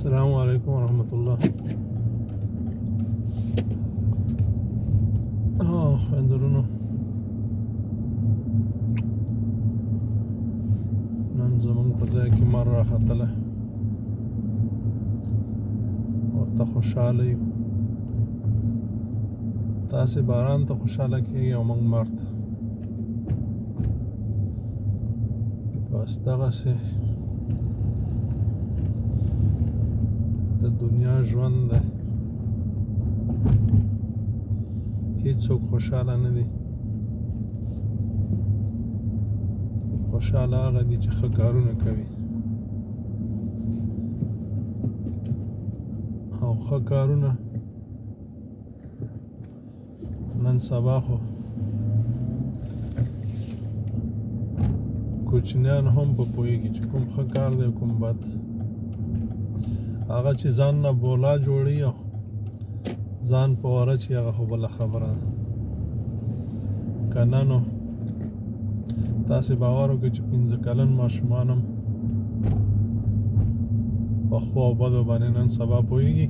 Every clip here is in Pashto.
السلام علیکم ورحمۃ الله. خویندرونو، نن زمونږ په ځای کې مر راختلی، ورته خوشحاله یو. تاسې باران ته خوشحاله کېږئ او موږ مر ته. بس دغسې د دنیا ژوند دی. هیڅوک خوشحاله نه دي. خوشحاله هغه دي چې ښه کارونه کوي، او ښه کارونه نن سبا خو کوچنیان هم په پوهېږي چې کوم ښه کار دی کوم بد. هغه چې ځان نه بولا جوړي او ځان په وره چې هغه خو بله خبره ده. که نه نو تاسې باور وکړئ چې 15 کلن ماشومان هم په ښو او بدو باندې نن سبا پوهېږي.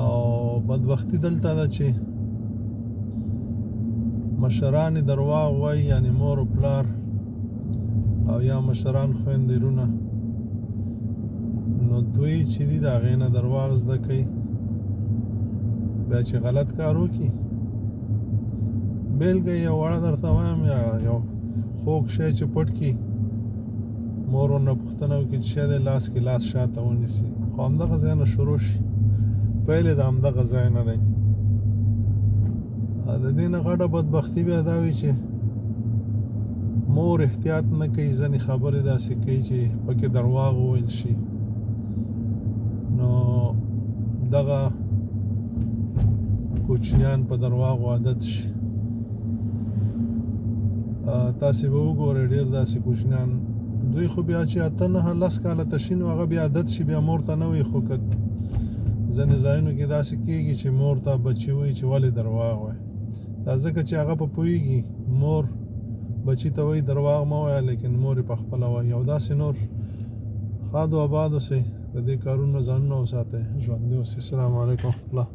او بدبختي دلته ده چې مشران یې درواغ وایي، یعنې مور و پلار او یا مشران خویندې وروڼه، نو دوی چې دي د هغې نه درواغ زده کوي. بیا چې غلط کار وکړي، بېلګه یو وړه درته وایم، یا یو خوږ شی چې پټ کړي، مور ورنه پوښتنه وکړي چې شی دی، لاس کې لاس شاته ونیسي، خو همدغه ځای نه شروع شي. پیل یې د همدغه ځای نه دی. د دې نه غټه بدبختي بیا دا وي چې مور احتیاط نه کوي، ځینې خبرې داسې کوي چې پکې درواغ وویل شي. نو دغه کوچنیان په درواغو عادت شي. تاسې به وګورئ ډېر داسې کوچنیان، دوی خو بیا چې 8-9 کاله ته شي، نو هغه بیا عادت شي، بیا مور ته نه وایي. خو که ځینې ځایونو کې داسې کېږي چې مور ته بچي وایي چې ولې درواغ وایي. دا ځکه چې هغه په پوهېږي، مور بچي ته وایي درواغ مه وایه، لیکن مور یې پخپله وایي. او داسې نور ښاد و آباد اوسئ، د دې کارونو ځانونه وساتئ، ژوندي اوسئ. السلام علیکم ورحمة الله.